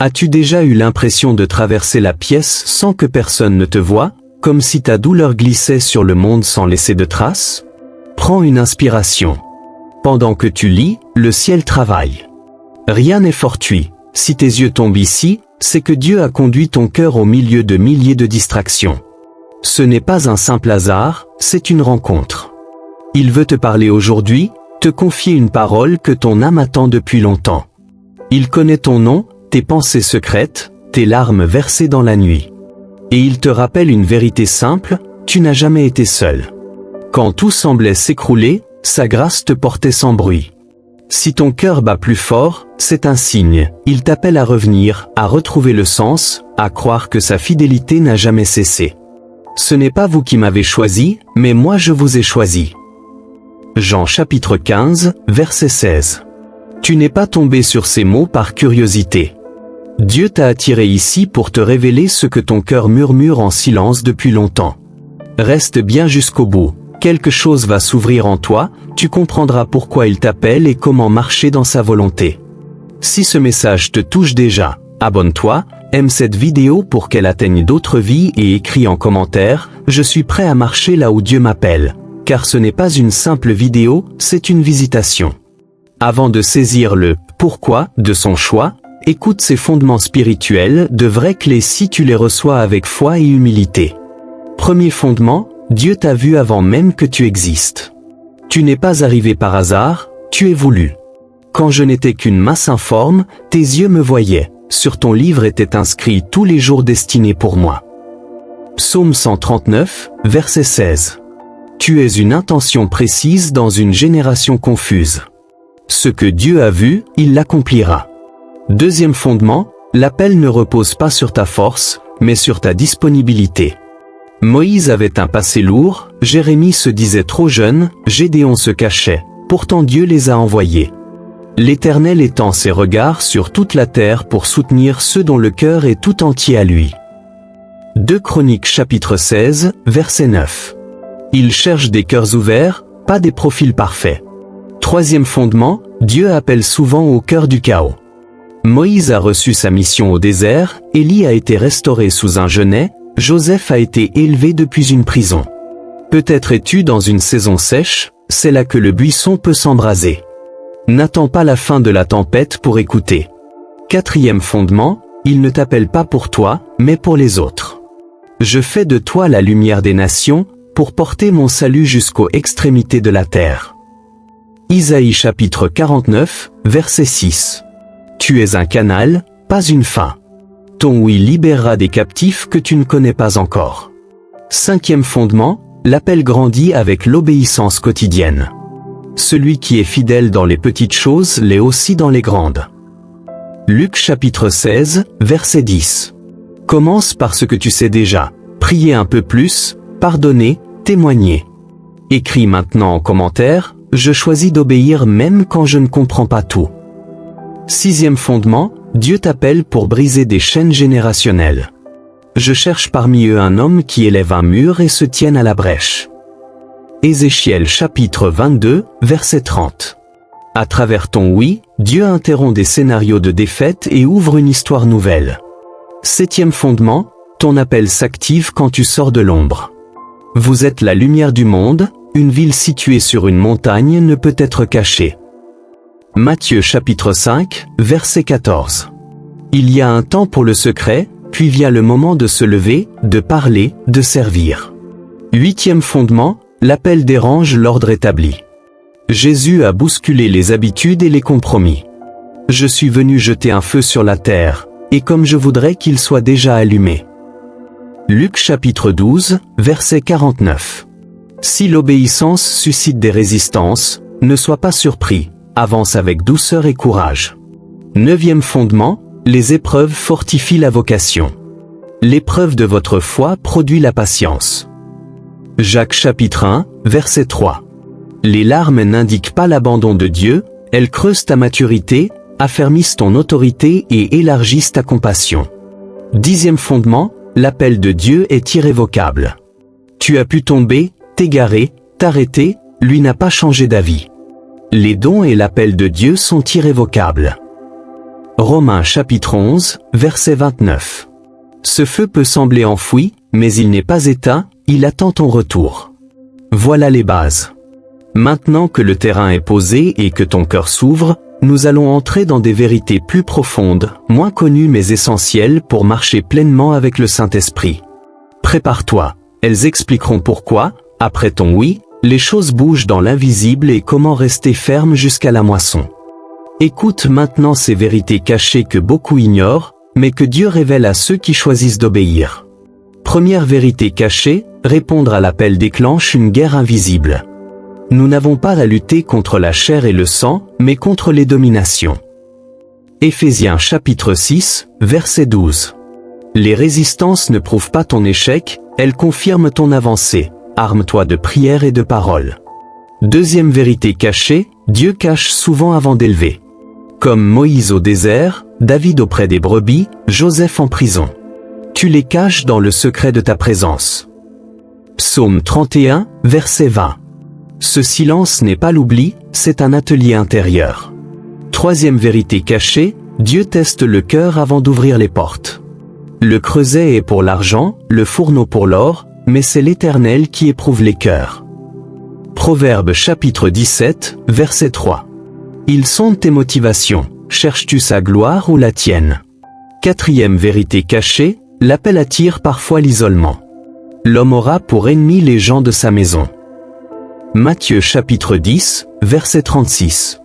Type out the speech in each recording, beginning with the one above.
As-tu déjà eu l'impression de traverser la pièce sans que personne ne te voie, comme si ta douleur glissait sur le monde sans laisser de traces? Prends une inspiration. Pendant que tu lis, le ciel travaille. Rien n'est fortuit. Si tes yeux tombent ici, c'est que Dieu a conduit ton cœur au milieu de milliers de distractions. Ce n'est pas un simple hasard, c'est une rencontre. Il veut te parler aujourd'hui, te confier une parole que ton âme attend depuis longtemps. Il connaît ton nom, tes pensées secrètes, tes larmes versées dans la nuit. Et il te rappelle une vérité simple, tu n'as jamais été seul. Quand tout semblait s'écrouler, sa grâce te portait sans bruit. Si ton cœur bat plus fort, c'est un signe, il t'appelle à revenir, à retrouver le sens, à croire que sa fidélité n'a jamais cessé. Ce n'est pas vous qui m'avez choisi, mais moi je vous ai choisi. Jean chapitre 15, verset 16. Tu n'es pas tombé sur ces mots par curiosité. Dieu t'a attiré ici pour te révéler ce que ton cœur murmure en silence depuis longtemps. Reste bien jusqu'au bout. Quelque chose va s'ouvrir en toi, tu comprendras pourquoi il t'appelle et comment marcher dans sa volonté. Si ce message te touche déjà, abonne-toi, aime cette vidéo pour qu'elle atteigne d'autres vies et écris en commentaire « Je suis prêt à marcher là où Dieu m'appelle », car ce n'est pas une simple vidéo, c'est une visitation. Avant de saisir le « pourquoi » de son choix, écoute ces fondements spirituels, de vraies clés si tu les reçois avec foi et humilité. Premier fondement, Dieu t'a vu avant même que tu existes. Tu n'es pas arrivé par hasard, tu es voulu. Quand je n'étais qu'une masse informe, tes yeux me voyaient, sur ton livre étaient inscrits tous les jours destinés pour moi. Psaume 139, verset 16. Tu es une intention précise dans une génération confuse. Ce que Dieu a vu, il l'accomplira. Deuxième fondement, l'appel ne repose pas sur ta force, mais sur ta disponibilité. Moïse avait un passé lourd, Jérémie se disait trop jeune, Gédéon se cachait, pourtant Dieu les a envoyés. L'Éternel étend ses regards sur toute la terre pour soutenir ceux dont le cœur est tout entier à lui. 2 Chroniques chapitre 16, verset 9. Il cherche des cœurs ouverts, pas des profils parfaits. Troisième fondement, Dieu appelle souvent au cœur du chaos. Moïse a reçu sa mission au désert, Élie a été restauré sous un genêt, Joseph a été élevé depuis une prison. Peut-être es-tu dans une saison sèche, c'est là que le buisson peut s'embraser. N'attends pas la fin de la tempête pour écouter. Quatrième fondement, il ne t'appelle pas pour toi, mais pour les autres. Je fais de toi la lumière des nations, pour porter mon salut jusqu'aux extrémités de la terre. Isaïe chapitre 49, verset 6. Tu es un canal, pas une fin. Ton oui libérera des captifs que tu ne connais pas encore. Cinquième fondement, l'appel grandit avec l'obéissance quotidienne. Celui qui est fidèle dans les petites choses l'est aussi dans les grandes. Luc chapitre 16, verset 10. Commence par ce que tu sais déjà, prier un peu plus, pardonner, témoigner. Écris maintenant en commentaire, je choisis d'obéir même quand je ne comprends pas tout. Sixième fondement, Dieu t'appelle pour briser des chaînes générationnelles. Je cherche parmi eux un homme qui élève un mur et se tienne à la brèche. Ézéchiel chapitre 22, verset 30. À travers ton oui, Dieu interrompt des scénarios de défaite et ouvre une histoire nouvelle. Septième fondement, ton appel s'active quand tu sors de l'ombre. Vous êtes la lumière du monde, une ville située sur une montagne ne peut être cachée. Matthieu chapitre 5, verset 14. Il y a un temps pour le secret, puis vient le moment de se lever, de parler, de servir. Huitième fondement, l'appel dérange l'ordre établi. Jésus a bousculé les habitudes et les compromis. Je suis venu jeter un feu sur la terre, et comme je voudrais qu'il soit déjà allumé. Luc chapitre 12, verset 49. Si l'obéissance suscite des résistances, ne sois pas surpris. Avance avec douceur et courage. Neuvième fondement, les épreuves fortifient la vocation. L'épreuve de votre foi produit la patience. Jacques chapitre 1, verset 3. Les larmes n'indiquent pas l'abandon de Dieu, elles creusent ta maturité, affermissent ton autorité et élargissent ta compassion. Dixième fondement, l'appel de Dieu est irrévocable. Tu as pu tomber, t'égarer, t'arrêter, lui n'a pas changé d'avis. Les dons et l'appel de Dieu sont irrévocables. Romains chapitre 11, verset 29. Ce feu peut sembler enfoui, mais il n'est pas éteint, il attend ton retour. Voilà les bases. Maintenant que le terrain est posé et que ton cœur s'ouvre, nous allons entrer dans des vérités plus profondes, moins connues mais essentielles pour marcher pleinement avec le Saint-Esprit. Prépare-toi, elles expliqueront pourquoi, après ton oui, les choses bougent dans l'invisible et comment rester ferme jusqu'à la moisson. Écoute maintenant ces vérités cachées que beaucoup ignorent, mais que Dieu révèle à ceux qui choisissent d'obéir. Première vérité cachée, répondre à l'appel déclenche une guerre invisible. Nous n'avons pas à lutter contre la chair et le sang, mais contre les dominations. Éphésiens chapitre 6, verset 12. Les résistances ne prouvent pas ton échec, elles confirment ton avancée. Arme-toi de prière et de parole. Deuxième vérité cachée, Dieu cache souvent avant d'élever. Comme Moïse au désert, David auprès des brebis, Joseph en prison. Tu les caches dans le secret de ta présence. Psaume 31, verset 20. Ce silence n'est pas l'oubli, c'est un atelier intérieur. Troisième vérité cachée, Dieu teste le cœur avant d'ouvrir les portes. Le creuset est pour l'argent, le fourneau pour l'or, mais c'est l'Éternel qui éprouve les cœurs. Proverbe chapitre 17, verset 3. Ils sondent tes motivations, cherches-tu sa gloire ou la tienne? Quatrième vérité cachée, l'appel attire parfois l'isolement. L'homme aura pour ennemi les gens de sa maison. Matthieu chapitre 10, verset 36.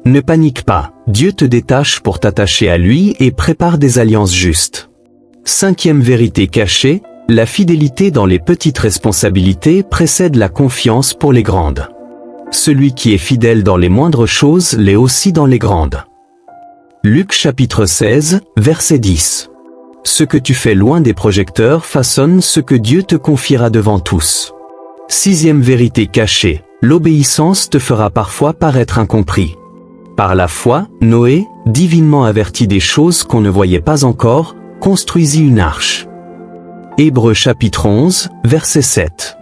Ne panique pas, Dieu te détache pour t'attacher à lui et prépare des alliances justes. Cinquième vérité cachée, la fidélité dans les petites responsabilités précède la confiance pour les grandes. Celui qui est fidèle dans les moindres choses l'est aussi dans les grandes. Luc chapitre 16, verset 10. Ce que tu fais loin des projecteurs façonne ce que Dieu te confiera devant tous. Sixième vérité cachée, l'obéissance te fera parfois paraître incompris. Par la foi, Noé, divinement averti des choses qu'on ne voyait pas encore, construisit une arche. Hébreux chapitre 11, verset 7.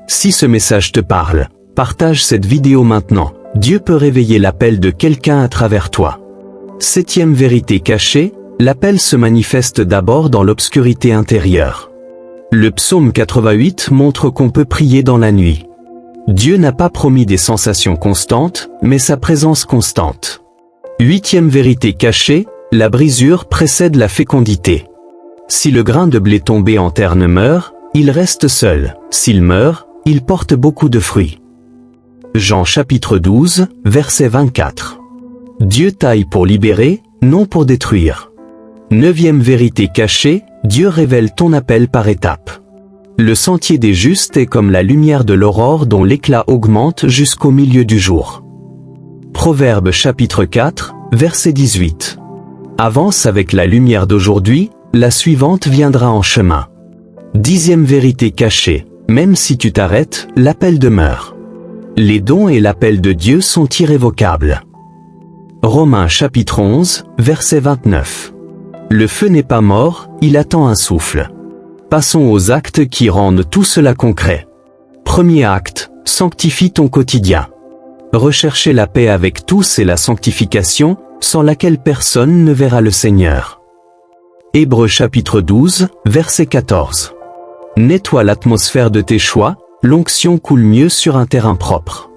Si ce message te parle, partage cette vidéo maintenant, Dieu peut réveiller l'appel de quelqu'un à travers toi. Septième vérité cachée, l'appel se manifeste d'abord dans l'obscurité intérieure. Le psaume 88 montre qu'on peut prier dans la nuit. Dieu n'a pas promis des sensations constantes, mais sa présence constante. Huitième vérité cachée, la brisure précède la fécondité. Si le grain de blé tombé en terre ne meurt, il reste seul. S'il meurt, il porte beaucoup de fruits. Jean chapitre 12, verset 24. Dieu taille pour libérer, non pour détruire. Neuvième vérité cachée, Dieu révèle ton appel par étapes. Le sentier des justes est comme la lumière de l'aurore dont l'éclat augmente jusqu'au milieu du jour. Proverbe chapitre 4, verset 18. Avance avec la lumière d'aujourd'hui, la suivante viendra en chemin. Dixième vérité cachée, même si tu t'arrêtes, l'appel demeure. Les dons et l'appel de Dieu sont irrévocables. Romains chapitre 11, verset 29. Le feu n'est pas mort, il attend un souffle. Passons aux actes qui rendent tout cela concret. Premier acte, sanctifie ton quotidien. Recherchez la paix avec tous et la sanctification, sans laquelle personne ne verra le Seigneur. Hébreux chapitre 12, verset 14. Nettoie l'atmosphère de tes choix, l'onction coule mieux sur un terrain propre.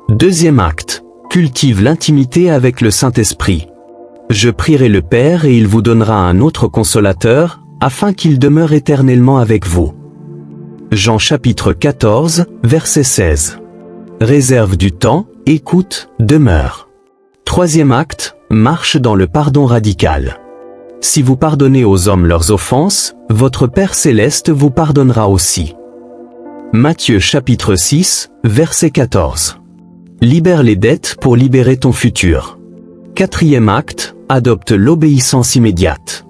Deuxième acte, cultive l'intimité avec le Saint-Esprit. Je prierai le Père et il vous donnera un autre consolateur, afin qu'il demeure éternellement avec vous. Jean chapitre 14, verset 16. Réserve du temps, écoute, demeure. Troisième acte, marche dans le pardon radical. Si vous pardonnez aux hommes leurs offenses, votre Père céleste vous pardonnera aussi. Matthieu chapitre 6, verset 14. Libère les dettes pour libérer ton futur. Quatrième acte, adopte l'obéissance immédiate.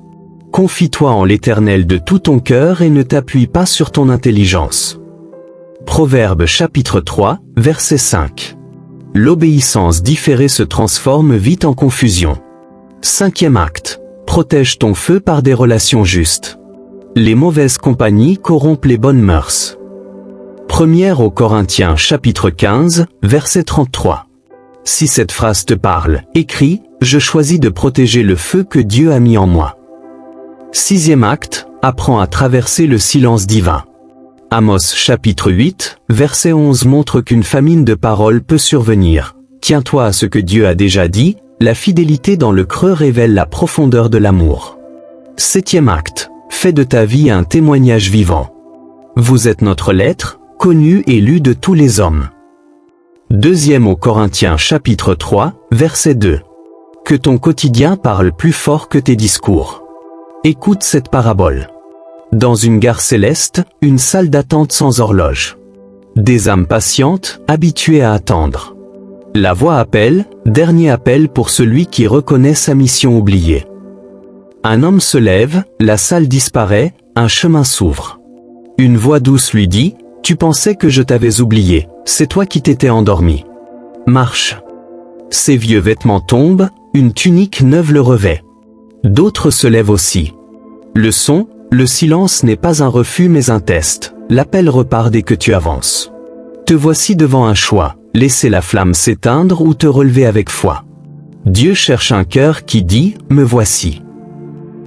Confie-toi en l'Éternel de tout ton cœur et ne t'appuie pas sur ton intelligence. Proverbe chapitre 3, verset 5. L'obéissance différée se transforme vite en confusion. Cinquième acte, protège ton feu par des relations justes. Les mauvaises compagnies corrompent les bonnes mœurs. Première aux Corinthiens chapitre 15, verset 33. Si cette phrase te parle, écris « Je choisis de protéger le feu que Dieu a mis en moi ». 6e acte, apprends à traverser le silence divin. Amos chapitre 8, verset 11 montre qu'une famine de paroles peut survenir. Tiens-toi à ce que Dieu a déjà dit, la fidélité dans le creux révèle la profondeur de l'amour. 7e acte, fais de ta vie un témoignage vivant. Vous êtes notre lettre, connue et lue de tous les hommes. 2e aux Corinthiens chapitre 3, verset 2. Que ton quotidien parle plus fort que tes discours. Écoute cette parabole. Dans une gare céleste, une salle d'attente sans horloge. Des âmes patientes, habituées à attendre. La voix appelle, dernier appel pour celui qui reconnaît sa mission oubliée. Un homme se lève, la salle disparaît, un chemin s'ouvre. Une voix douce lui dit, « Tu pensais que je t'avais oublié, c'est toi qui t'étais endormi. Marche. » Ses vieux vêtements tombent, une tunique neuve le revêt. D'autres se lèvent aussi. Le son, le silence n'est pas un refus mais un test. L'appel repart dès que tu avances. Te voici devant un choix, laisser la flamme s'éteindre ou te relever avec foi. Dieu cherche un cœur qui dit « Me voici ».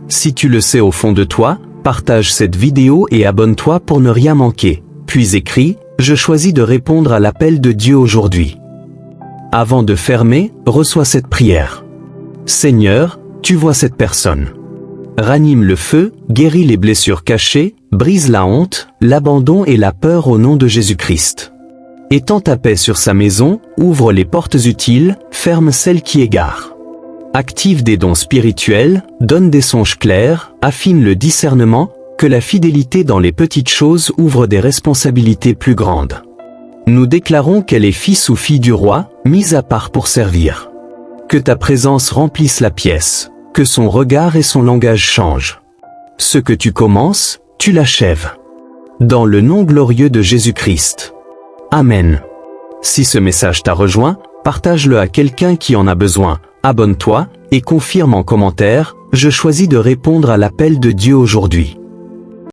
Si tu le sais au fond de toi, partage cette vidéo et abonne-toi pour ne rien manquer. Puis écris « Je choisis de répondre à l'appel de Dieu aujourd'hui ». Avant de fermer, reçois cette prière. Seigneur, tu vois cette personne. Ranime le feu, guéris les blessures cachées, brise la honte, l'abandon et la peur au nom de Jésus-Christ. Étends ta paix sur sa maison, ouvre les portes utiles, ferme celles qui égarent. Active des dons spirituels, donne des songes clairs, affine le discernement, que la fidélité dans les petites choses ouvre des responsabilités plus grandes. Nous déclarons qu'elle est fils ou fille du roi, mise à part pour servir. Que ta présence remplisse la pièce, que son regard et son langage changent. Ce que tu commences, tu l'achèves. Dans le nom glorieux de Jésus-Christ. Amen. Si ce message t'a rejoint, partage-le à quelqu'un qui en a besoin, abonne-toi, et confirme en commentaire, je choisis de répondre à l'appel de Dieu aujourd'hui.